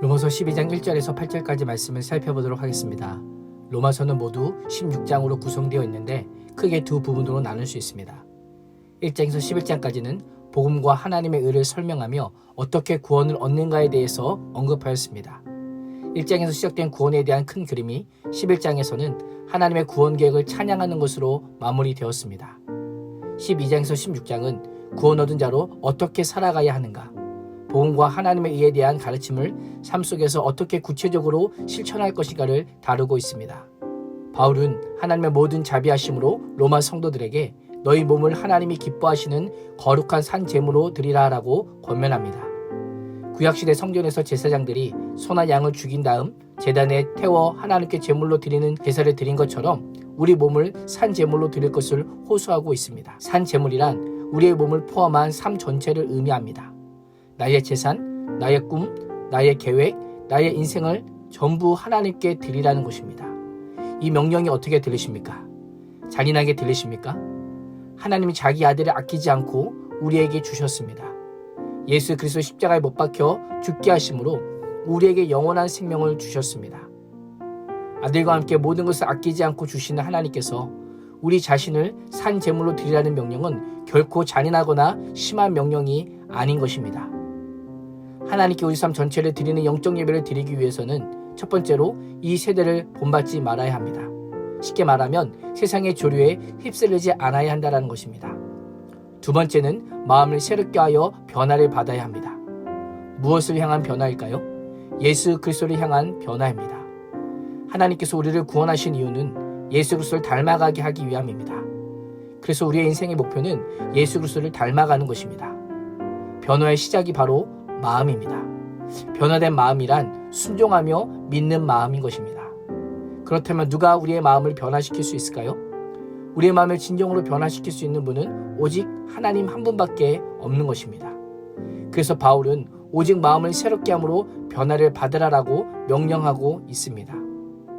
로마서 12장 1절에서 8절까지 말씀을 살펴보도록 하겠습니다. 로마서는 모두 16장으로 구성되어 있는데 크게 두 부분으로 나눌 수 있습니다. 1장에서 11장까지는 복음과 하나님의 의를 설명하며 어떻게 구원을 얻는가에 대해서 언급하였습니다. 1장에서 시작된 구원에 대한 큰 그림이 11장에서는 하나님의 구원 계획을 찬양하는 것으로 마무리되었습니다. 12장에서 16장은 구원 얻은 자로 어떻게 살아가야 하는가, 복음과 하나님의 의에 대한 가르침을 삶 속에서 어떻게 구체적으로 실천할 것인가를 다루고 있습니다. 바울은 하나님의 모든 자비하심으로 로마 성도들에게 너희 몸을 하나님이 기뻐하시는 거룩한 산 제물로 드리라 라고 권면합니다. 구약시대 성전에서 제사장들이 소나 양을 죽인 다음 제단에 태워 하나님께 제물로 드리는 제사를 드린 것처럼 우리 몸을 산 제물로 드릴 것을 호소하고 있습니다. 산 제물이란 우리의 몸을 포함한 삶 전체를 의미합니다. 나의 재산, 나의 꿈, 나의 계획, 나의 인생을 전부 하나님께 드리라는 것입니다. 이 명령이 어떻게 들리십니까? 잔인하게 들리십니까? 하나님이 자기 아들을 아끼지 않고 우리에게 주셨습니다. 예수 그리스도 십자가에 못 박혀 죽게 하심으로 우리에게 영원한 생명을 주셨습니다. 아들과 함께 모든 것을 아끼지 않고 주시는 하나님께서 우리 자신을 산 제물로 드리라는 명령은 결코 잔인하거나 심한 명령이 아닌 것입니다. 하나님께 우리 삶 전체를 드리는 영적 예배를 드리기 위해서는 첫 번째로 이 세대를 본받지 말아야 합니다. 쉽게 말하면 세상의 조류에 휩쓸리지 않아야 한다는 것입니다. 두 번째는 마음을 새롭게 하여 변화를 받아야 합니다. 무엇을 향한 변화일까요? 예수 그리스도를 향한 변화입니다. 하나님께서 우리를 구원하신 이유는 예수 그리스도를 닮아가게 하기 위함입니다. 그래서 우리의 인생의 목표는 예수 그리스도를 닮아가는 것입니다. 변화의 시작이 바로 마음입니다. 변화된 마음이란 순종하며 믿는 마음인 것입니다. 그렇다면 누가 우리의 마음을 변화시킬 수 있을까요? 우리의 마음을 진정으로 변화시킬 수 있는 분은 오직 하나님 한 분밖에 없는 것입니다. 그래서 바울은 오직 마음을 새롭게 함으로 변화를 받으라라고 명령하고 있습니다.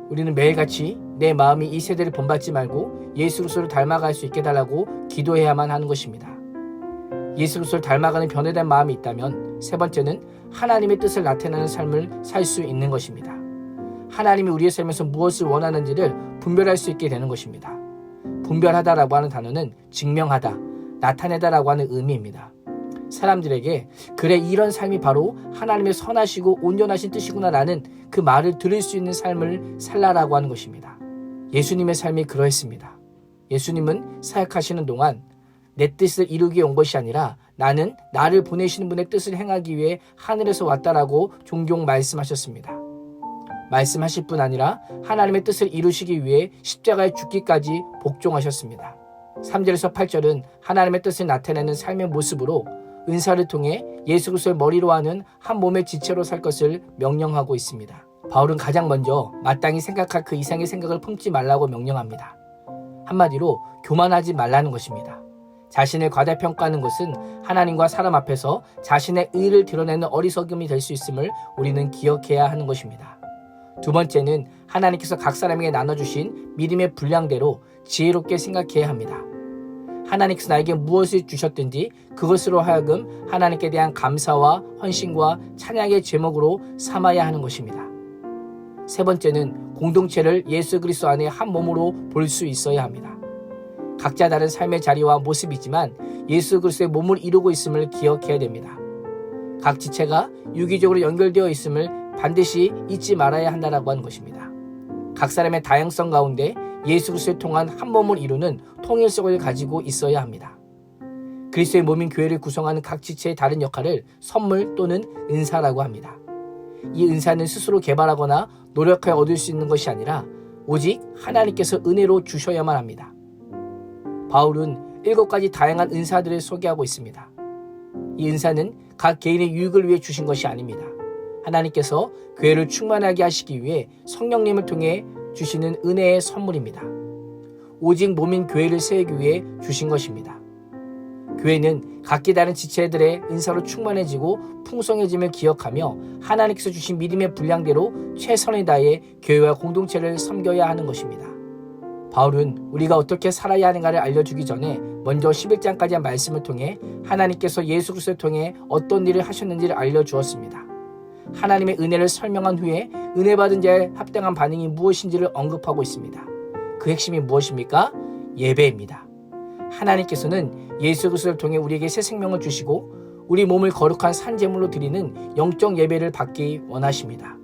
우리는 매일같이 내 마음이 이 세대를 본받지 말고 예수 그리스도를 닮아갈 수 있게 달라고 기도해야만 하는 것입니다. 예수 그리스도를 닮아가는 변화된 마음이 있다면 세 번째는 하나님의 뜻을 나타내는 삶을 살 수 있는 것입니다. 하나님이 우리의 삶에서 무엇을 원하는지를 분별할 수 있게 되는 것입니다. 분별하다라고 하는 단어는 증명하다, 나타내다라고 하는 의미입니다. 사람들에게 그래 이런 삶이 바로 하나님의 선하시고 온전하신 뜻이구나 라는 그 말을 들을 수 있는 삶을 살라라고 하는 것입니다. 예수님의 삶이 그러했습니다. 예수님은 사역하시는 동안 내 뜻을 이루기 위해 온 것이 아니라 나는 나를 보내시는 분의 뜻을 행하기 위해 하늘에서 왔다라고 종종 말씀하셨습니다. 말씀하실 뿐 아니라 하나님의 뜻을 이루시기 위해 십자가에 죽기까지 복종하셨습니다. 3절에서 8절은 하나님의 뜻을 나타내는 삶의 모습으로 은사를 통해 예수 그리스도의 머리로 하는 한 몸의 지체로 살 것을 명령하고 있습니다. 바울은 가장 먼저 마땅히 생각할 그 이상의 생각을 품지 말라고 명령합니다. 한마디로 교만하지 말라는 것입니다. 자신을 과대평가하는 것은 하나님과 사람 앞에서 자신의 의를 드러내는 어리석음이 될 수 있음을 우리는 기억해야 하는 것입니다. 두 번째는 하나님께서 각 사람에게 나눠주신 믿음의 분량대로 지혜롭게 생각해야 합니다. 하나님께서 나에게 무엇을 주셨든지 그것으로 하여금 하나님께 대한 감사와 헌신과 찬양의 제목으로 삼아야 하는 것입니다. 세 번째는 공동체를 예수 그리스도 안에 한 몸으로 볼 수 있어야 합니다. 각자 다른 삶의 자리와 모습이지만 예수 그리스도의 몸을 이루고 있음을 기억해야 됩니다. 각 지체가 유기적으로 연결되어 있음을 반드시 잊지 말아야 한다고 하는 것입니다. 각 사람의 다양성 가운데 예수 그리스도를 통한 한 몸을 이루는 통일성을 가지고 있어야 합니다. 그리스도의 몸인 교회를 구성하는 각 지체의 다른 역할을 선물 또는 은사라고 합니다. 이 은사는 스스로 개발하거나 노력하여 얻을 수 있는 것이 아니라 오직 하나님께서 은혜로 주셔야만 합니다. 바울은 7가지 다양한 은사들을 소개하고 있습니다. 이 은사는 각 개인의 유익을 위해 주신 것이 아닙니다. 하나님께서 교회를 충만하게 하시기 위해 성령님을 통해 주시는 은혜의 선물입니다. 오직 몸인 교회를 세우기 위해 주신 것입니다. 교회는 각기 다른 지체들의 은사로 충만해지고 풍성해짐을 기억하며 하나님께서 주신 믿음의 분량대로 최선을 다해 교회와 공동체를 섬겨야 하는 것입니다. 바울은 우리가 어떻게 살아야 하는가를 알려주기 전에 먼저 11장까지의 말씀을 통해 하나님께서 예수 그리스도를 통해 어떤 일을 하셨는지를 알려주었습니다. 하나님의 은혜를 설명한 후에 은혜 받은 자의 합당한 반응이 무엇인지를 언급하고 있습니다. 그 핵심이 무엇입니까? 예배입니다. 하나님께서는 예수 그리스도를 통해 우리에게 새 생명을 주시고 우리 몸을 거룩한 산제물로 드리는 영적 예배를 받기 원하십니다.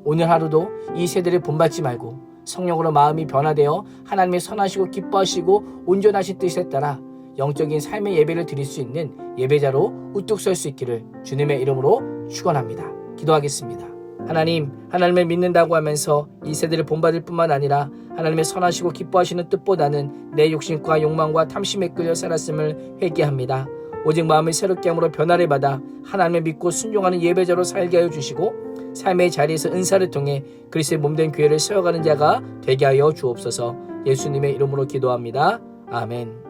오늘 하루도 이 세대를 본받지 말고 성령으로 마음이 변화되어 하나님의 선하시고 기뻐하시고 온전하신 뜻에 따라 영적인 삶의 예배를 드릴 수 있는 예배자로 우뚝 설 수 있기를 주님의 이름으로 축원합니다. 기도하겠습니다. 하나님, 하나님을 믿는다고 하면서 이 세대를 본받을 뿐만 아니라 하나님의 선하시고 기뻐하시는 뜻보다는 내 욕심과 욕망과 탐심에 끌려 살았음을 회개합니다. 오직 마음을 새롭게 함으로 변화를 받아 하나님을 믿고 순종하는 예배자로 살게 하여 주시고 삶의 자리에서 은사를 통해 그리스도의 몸된 교회를 세워가는 자가 되게 하여 주옵소서. 예수님의 이름으로 기도합니다. 아멘.